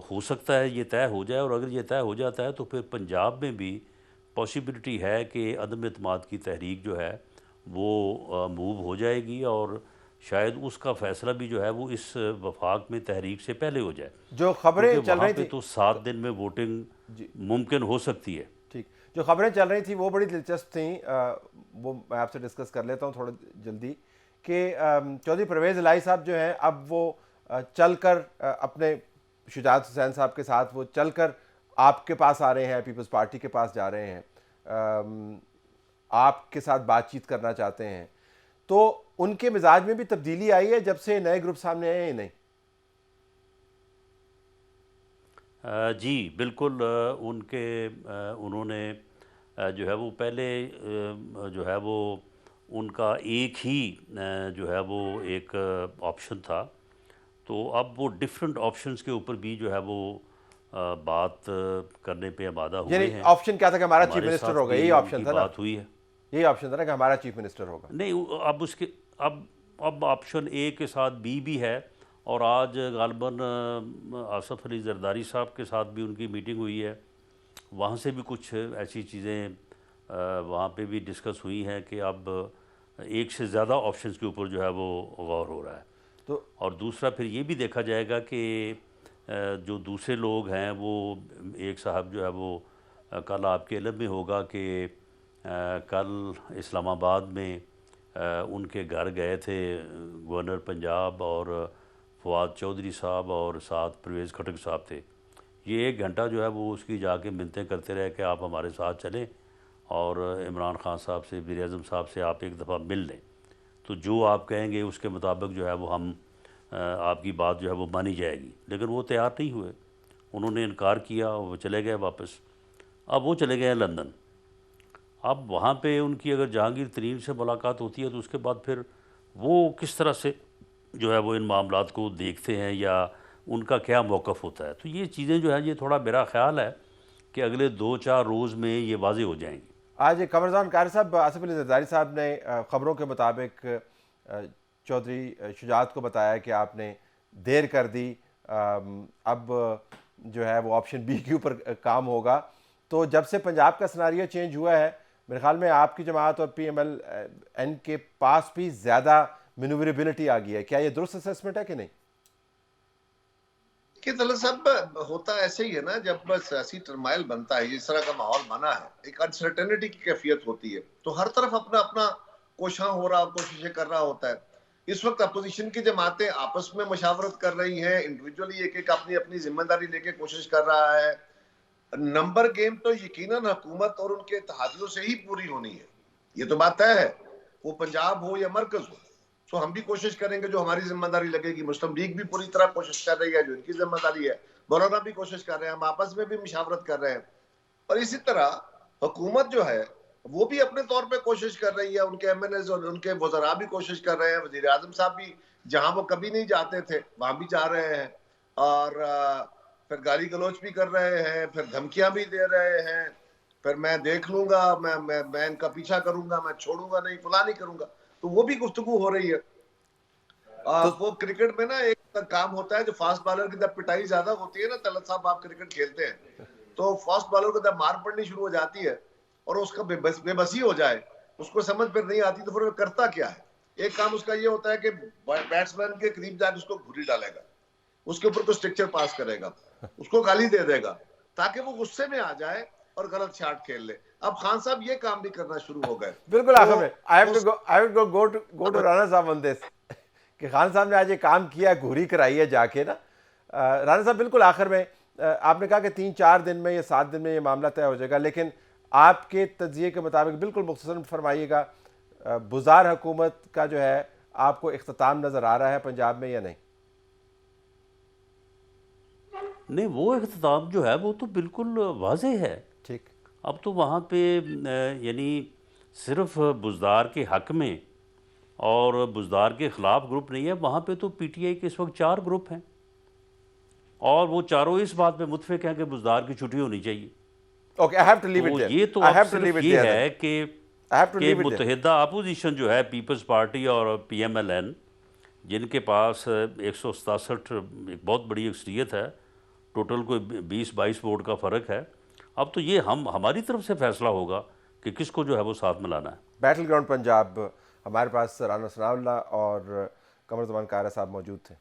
ہو سکتا ہے یہ طے ہو جائے، اور اگر یہ طے ہو جاتا ہے تو پھر پنجاب میں بھی پاسیبلٹی ہے کہ عدم اعتماد کی تحریک جو ہے وہ موو ہو جائے گی، اور شاید اس کا فیصلہ بھی جو ہے وہ اس وفاق میں تحریک سے پہلے ہو جائے، جو خبریں کیونکہ چل وہاں رہی پہ تھی، تو 7 دن میں ووٹنگ ممکن ہو سکتی ہے۔ ٹھیک، جو خبریں چل رہی تھیں وہ بڑی دلچسپ تھیں، وہ میں آپ سے ڈسکس کر لیتا ہوں تھوڑا جلدی، کہ چودھری پرویز الہی صاحب جو ہیں اب وہ چل کر اپنے شجاعت حسین صاحب کے ساتھ وہ چل کر آپ کے پاس آ رہے ہیں، پیپلز پارٹی کے پاس جا رہے ہیں، آپ کے ساتھ بات چیت کرنا چاہتے ہیں، تو ان کے مزاج میں بھی تبدیلی آئی ہے جب سے نئے گروپ سامنے آئے ہیں؟ نہیں جی بالکل، انہوں نے جو ہے وہ پہلے جو ہے وہ ان کا ایک ہی جو ہے وہ ایک آپشن تھا، تو اب وہ ڈیفرنٹ آپشنز کے اوپر بھی جو ہے وہ بات کرنے پہ آمادہ یعنی ہوئے ہیں۔ آپشن کیا تھا کہ ہمارا چیف ہمارے منسٹر ساتھ ہوگا، یہی بھی ان آپشن کی تھا نا؟ بات ہوئی ہے۔ یہی آپشن تھا نا کہ ہمارا چیف منسٹر ہوگا؟ نہیں، اب اس کے اب آپشن اے کے ساتھ بی بھی ہے، اور آج غالباً آصف علی زرداری صاحب کے ساتھ بھی ان کی میٹنگ ہوئی ہے، وہاں سے بھی کچھ ایسی چیزیں وہاں پہ بھی ڈسکس ہوئی ہیں کہ اب ایک سے زیادہ آپشنز کے اوپر جو ہے وہ غور ہو رہا ہے، تو اور دوسرا پھر یہ بھی دیکھا جائے گا کہ جو دوسرے لوگ ہیں وہ ایک صاحب جو ہے وہ کل آپ کے علم میں ہوگا کہ کل اسلام آباد میں ان کے گھر گئے تھے گورنر پنجاب، اور فواد چودھری صاحب اور ساتھ پرویز خٹک صاحب تھے، یہ 1 گھنٹہ جو ہے وہ اس کی جا کے منتیں کرتے رہے کہ آپ ہمارے ساتھ چلیں اور عمران خان صاحب سے، وزیر اعظم صاحب سے آپ ایک دفعہ مل لیں، تو جو آپ کہیں گے اس کے مطابق جو ہے وہ ہم آپ کی بات جو ہے وہ مانی جائے گی، لیکن وہ تیار نہیں ہوئے، انہوں نے انکار کیا، وہ چلے گئے واپس۔ اب وہ چلے گئے ہیں لندن، اب وہاں پہ ان کی اگر جہانگیر ترین سے ملاقات ہوتی ہے تو اس کے بعد پھر وہ کس طرح سے جو ہے وہ ان معاملات کو دیکھتے ہیں یا ان کا کیا موقف ہوتا ہے، تو یہ چیزیں جو ہیں یہ تھوڑا میرا خیال ہے کہ اگلے 2-4 روز میں یہ واضح ہو جائیں گی۔ آج قمرزان قاری صاحب، آصف علی زرداری صاحب نے خبروں کے مطابق چودھری شجاعت کو بتایا کہ آپ نے دیر کر دی، اب جو ہے وہ آپشن بی کے اوپر کام ہوگا، تو جب سے پنجاب کا سناریو چینج ہوا ہے میرے خیال میں آپ کی جماعت اور پی ایم ایل این کے پاس بھی زیادہ مینوریبلٹی آ گئی ہے، کیا یہ درست اسیسمنٹ ہے کہ نہیں؟ کہ طلعت صاحب ہوتا ایسے ہی ہے نا، جب سیاسی ٹرمائل بنتا ہے، اس طرح کا ماحول بنا ہے، ایک انسرٹینٹی کی کیفیت ہوتی ہے، تو ہر طرف اپنا اپنا کوشاں ہو رہا، کوششیں کر رہا ہوتا ہے۔ اس وقت اپوزیشن کی جماعتیں آپس میں مشاورت کر رہی ہیں، انڈیویجولی ایک ایک اپنی اپنی ذمہ داری لے کے کوشش کر رہا ہے۔ نمبر گیم تو یقیناً حکومت اور ان کے اتحادیوں سے ہی پوری ہونی ہے، یہ تو بات طے ہے، وہ پنجاب ہو یا مرکز ہو، تو ہم بھی کوشش کریں گے جو ہماری ذمہ داری لگے گی، مسلم لیگ بھی پوری طرح کوشش کر رہی ہے جو ان کی ذمہ داری ہے، مولانا بھی کوشش کر رہے ہیں، ہم آپس میں بھی مشاورت کر رہے ہیں، اور اسی طرح حکومت جو ہے وہ بھی اپنے طور پہ کوشش کر رہی ہے، ان کے ایم این ایز اور ان کے وزراء بھی کوشش کر رہے ہیں، وزیر اعظم صاحب بھی جہاں وہ کبھی نہیں جاتے تھے وہاں بھی جا رہے ہیں، اور پھر گالی گلوچ بھی کر رہے ہیں، پھر دھمکیاں بھی دے رہے ہیں، پھر میں دیکھ لوں گا، میں ان کا پیچھا کروں گا، میں چھوڑوں گا نہیں، فلاں نہیں کروں گا، تو وہ بھی گفتگو ہو رہی ہے۔ وہ کرکٹ میں نا ایک کام ہوتا ہے، جو فاسٹ بالر کی جب پٹائی زیادہ ہوتی ہے نا، طلعت صاحب آپ کرکٹ کھیلتے ہیں تو فاسٹ بالر کو جب مار پڑنی شروع ہو جاتی ہے اور اس کا بے بسی ہو جائے، اس کو سمجھ پھر نہیں آتی، تو پھر وہ کرتا کیا ہے؟ ایک کام اس کا یہ ہوتا ہے کہ بیٹسمین کے قریب جا کے اس کو گھوری ڈالے گا، اس کے اوپر کوئی اسٹرکچر پاس کرے گا، اس کو گالی دے دے گا تاکہ وہ غصے میں آ جائے اور غلط شاٹ کھیل لے۔ اب خان صاحب یہ کام بھی کرنا شروع ہو گئے۔ بالکل آخر میں I have to go to Rana صاحب on this کہ خان صاحب نے آج یہ کام کیا، گھوری کرائی ہے جا کے نا، رانا صاحب بالکل آخر میں آپ نے کہا کہ 3-4 دن میں یا 7 دن میں یہ معاملہ طے ہو جائے گا، لیکن آپ کے تجزیے کے مطابق بالکل مختصراً فرمائیے گا، بزار حکومت کا جو ہے آپ کو اختتام نظر آ رہا ہے پنجاب میں یا نہیں؟ نہیں، وہ اختتام جو ہے وہ تو بالکل واضح ہے. ٹھیک. اب تو وہاں پہ یعنی صرف بزدار کے حق میں اور بزدار کے خلاف گروپ نہیں ہے، وہاں پہ تو پی ٹی آئی کے اس وقت 4 گروپ ہیں اور وہ چاروں اس بات پہ متفق ہیں کہ بزدار کی چھٹی ہونی چاہیے. Okay, I have to leave it تو there. یہ تو I اب have to صرف leave it یہ there then. ہے کہ I have to leave it there. متحدہ اپوزیشن جو ہے پیپلز پارٹی اور پی ایم ایل این، جن کے پاس 167 ایک بہت بڑی اکثریت ہے، ٹوٹل کوئی 20-22 ووٹ کا فرق ہے. اب تو یہ ہماری طرف سے فیصلہ ہوگا کہ کس کو جو ہے وہ ساتھ ملانا ہے. بیٹل گراؤنڈ پنجاب، ہمارے پاس رانا ثناء اللہ اور قمر زمان کارا صاحب موجود تھے.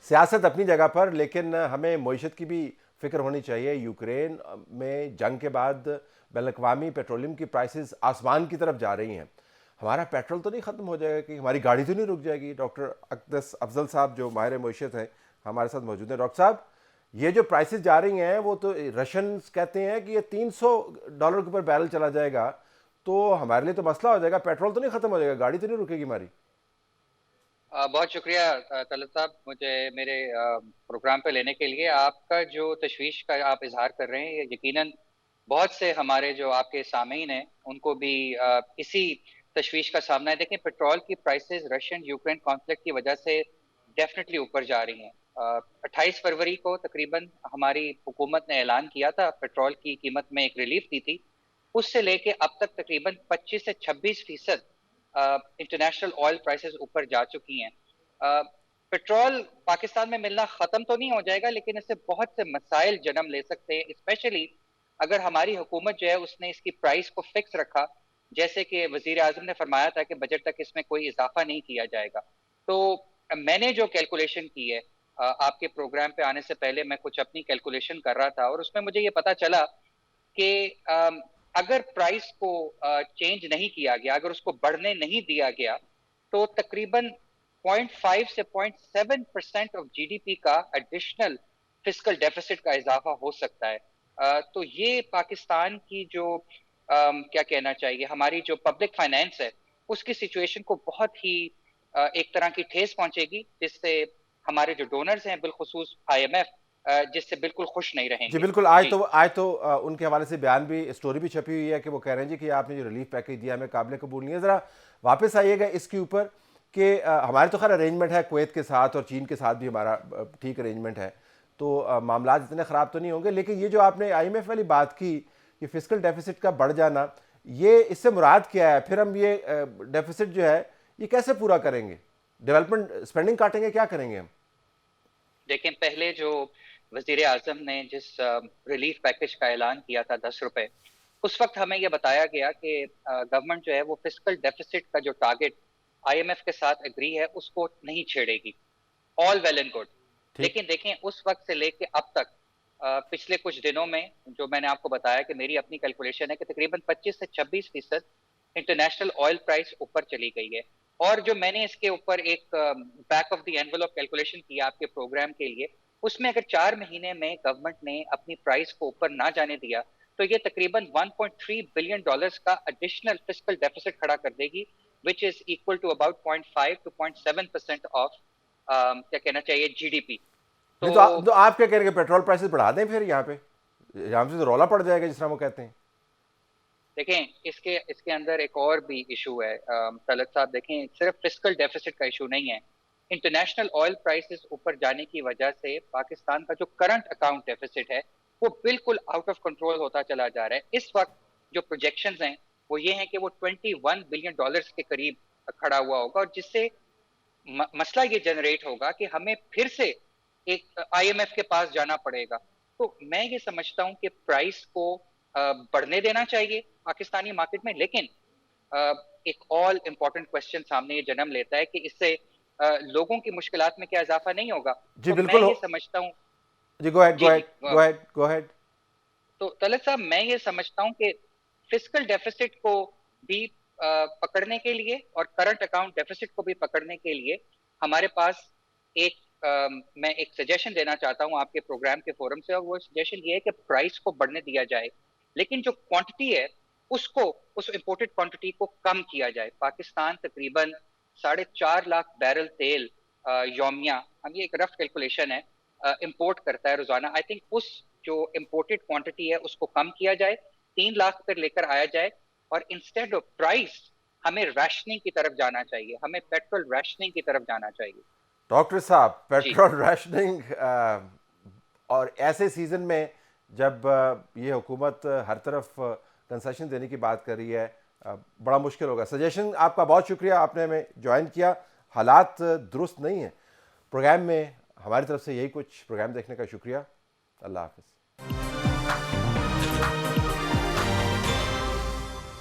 سیاست اپنی جگہ پر، لیکن ہمیں معیشت کی بھی فکر ہونی چاہیے. یوکرین میں جنگ کے بعد بین الاقوامی پیٹرولیم کی پرائسز آسمان کی طرف جا رہی ہیں. ہمارا پیٹرول تو نہیں ختم ہو جائے گا، کہ ہماری گاڑی تو نہیں رک جائے گی؟ ڈاکٹر اقدس افضل صاحب جو ماہر معیشت ہیں ہمارے ساتھ موجود ہیں. ڈاکٹر صاحب، یہ جو پرائسز جا رہی ہیں وہ تو رشنز کہتے ہیں کہ یہ $300 کے اوپر بیرل چلا جائے گا تو ہمارے لیے تو مسئلہ ہو جائے گا. پیٹرول تو نہیں ختم ہو جائے گا، گاڑی تو نہیں رکے گی ہماری. بہت شکریہ طلعت صاحب مجھے میرے پروگرام پہ لینے کے لیے. آپ کا جو تشویش کا آپ اظہار کر رہے ہیں یہ یقیناً بہت سے ہمارے جو آپ کے سامعین ہیں ان کو بھی اسی تشویش کا سامنا ہے. دیکھیں، پیٹرول کی پرائسز رشین یوکرین کانفلکٹ کی وجہ سے ڈیفینیٹلی اوپر جا رہی ہیں. 28 فروری کو تقریباً ہماری حکومت نے اعلان کیا تھا، پیٹرول کی قیمت میں ایک ریلیف دی تھی. اس سے لے کے اب تک تقریباً 25 سے 26% انٹرنیشنل آئل پرائسز اوپر جا چکی ہیں. پیٹرول پاکستان میں ملنا ختم تو نہیں ہو جائے گا، لیکن اس سے بہت سے مسائل جنم لے سکتے ہیں، اسپیشلی اگر ہماری حکومت جو ہے اس نے اس کی پرائس کو فکس رکھا، جیسے کہ وزیر اعظم نے فرمایا تھا کہ بجٹ تک اس میں کوئی اضافہ نہیں کیا جائے گا. تو میں نے جو کیلکولیشن کی ہے، آپ کے پروگرام پہ آنے سے پہلے میں کچھ اپنی کیلکولیشن کر رہا تھا اور اس میں مجھے یہ پتا چلا کہ اگر پرائس کو چینج نہیں کیا گیا، اگر اس کو بڑھنے نہیں دیا گیا، تو تقریباً 0.5 سے 0.7% آف جی ڈی پی کا ایڈیشنل فسکل ڈیفیسٹ کا اضافہ ہو سکتا ہے. تو یہ پاکستان کی جو کیا کہنا چاہیے، ہماری جو پبلک فائنینس ہے اس کی سچویشن کو بہت ہی ایک طرح کی ٹھیس پہنچے گی، جس سے ہمارے جو ڈونرز ہیں بالخصوص آئی ایم ایف جس سے بالکل خوش نہیں رہیں گے. جی بالکل. آج تو ان کے حوالے سے بیان بھی، اسٹوری بھی چھپی ہوئی ہے کہ وہ کہہ رہے ہیں جی کہ آپ نے جو ریلیف پیکیج دیا ہمیں قابل قبول نہیں ہے. ذرا واپس آئیے گا اس کے اوپر کہ ہمارے تو خیر ارینجمنٹ ہے کویت کے ساتھ اور چین کے ساتھ بھی ہمارا ٹھیک ارینجمنٹ ہے، تو معاملات اتنے خراب تو نہیں ہوں گے. لیکن یہ جو آپ نے آئی ایم ایف والی بات کی، یہ فسکل ڈیفیسٹ کا بڑھ جانا، یہ اس سے مراد کیا ہے؟ پھر ہم یہ ڈیفیسٹ جو ہے یہ کیسے پورا کریں گے؟ ڈیولپمنٹ اسپینڈنگ کاٹیں گے؟ کیا کریں گے ہم؟ دیکھیں، پہلے جو وزیر اعظم نے جس ریلیف پیکج کا اعلان کیا تھا $10، اس وقت ہمیں یہ بتایا گیا کہ گورنمنٹ جو ہے وہ فسکل ڈیفیسٹ کا جو ٹارگٹ آئی ایم ایف کے ساتھ اگری ہے اس کو نہیں چھیڑے گی. آل ویل اینڈ گڈ. لیکن دیکھیں، اس وقت سے لے کے اب تک پچھلے کچھ دنوں میں جو میں نے آپ کو بتایا کہ میری اپنی کیلکولیشن ہے کہ تقریباً 25 سے 26% انٹرنیشنل آئل پرائس اوپر چلی گئی ہے. اور جو میں نے اس کے اوپر ایک بیک آف دی اینولوپ کیلکولیشن کی آپ کے پروگرام کے لیے، اس میں اگر 4 مہینے میں گورنمنٹ نے اپنی پرائس کو اوپر نہ جانے دیا تو یہ تقریباً $1.3 بلین کا ایڈیشنل فسکل ڈیفیسٹ کھڑا کر دے گی، which is equal to about 0.5 to 0.7% of کیا کہنا چاہیے جی ڈی پی. تو آپ کیا کہہ رہے ہیں کہ پیٹرول پرائسز بڑھا دیں پھر یہاں سے تو رولا پڑ جائے گا جس طرح وہ کہتے ہیں؟ دیکھیں، اس کے اندر ایک اور بھی ایشو ہے طلعت صاحب. دیکھیں، صرف فسکل ڈیفیسٹ کا ایشو نہیں ہے، انٹرنیشنل آئل پرائسز اوپر جانے کی وجہ سے پاکستان کا جو کرنٹ اکاؤنٹ ڈیفیسٹ ہے وہ بالکل آؤٹ آف کنٹرول ہوتا چلا جا رہا ہے. اس وقت جو پروجیکشنز ہیں وہ یہ ہیں کہ وہ $21 بلین کے قریب کھڑا ہوا ہوگا، اور جس سے مسئلہ یہ جنریٹ ہوگا کہ ہمیں پھر سے ایک آئی ایم ایف کے پاس جانا پڑے گا. تو میں یہ سمجھتا ہوں کہ پرائس کو بڑھنے دینا چاہیے پاکستانی مارکیٹ میں، لیکن ایک آل امپورٹنٹ کوشچن سامنے یہ جنم لیتا ہے کہ اس سے لوگوں کی مشکلات میں کیا اضافہ نہیں ہوگا. جی تو بالکل. میں یہ سمجھتا ہوں. جی گو ہیڈ. تو طلعت صاحب میں یہ سمجھتا ہوں کہ فسکل ڈیفیسٹ کو بھی پکڑنے کے لیے اور کرنٹ اکاؤنٹ ڈیفیسٹ کو بھی پکڑنے کے لیے ہمارے پاس ایک میں ایک سجیشن دینا چاہتا ہوں آپ کے پروگرام کے فورم سے، اور وہ سجیشن یہ ہے کہ پرائس کو بڑھنے دیا جائے، لیکن جو کوانٹٹی ہے اس امپورٹڈ کوانٹٹی کو کم کیا جائے. پاکستان تقریباً 4.5 لاکھ بیرل تیل یومیہ، ہم یہ ایک رف کیلکولیشن ہے، امپورٹ کرتا ہے روزانہ. آئی تھنک اس جو امپورٹڈ کوانٹٹی ہے اس کو کم کیا جائے، 3 لاکھ پر لے کر آیا جائے، اور انسٹیڈ آف پرائس ہمیں ریشننگ کی طرف جانا چاہیے، ہمیں پیٹرول ریشننگ کی طرف جانا چاہیے. ڈاکٹر صاحب، جی پیٹرول ریشننگ اور ایسے سیزن میں جب یہ حکومت ہر طرف کنسیشن دینے کی بات کر رہی ہے، بڑا مشکل ہوگا. سجیشن آپ کا بہت شکریہ، آپ نے ہمیں جوائن کیا. حالات درست نہیں ہیں پروگرام میں. ہماری طرف سے یہی کچھ. پروگرام دیکھنے کا شکریہ. اللہ حافظ.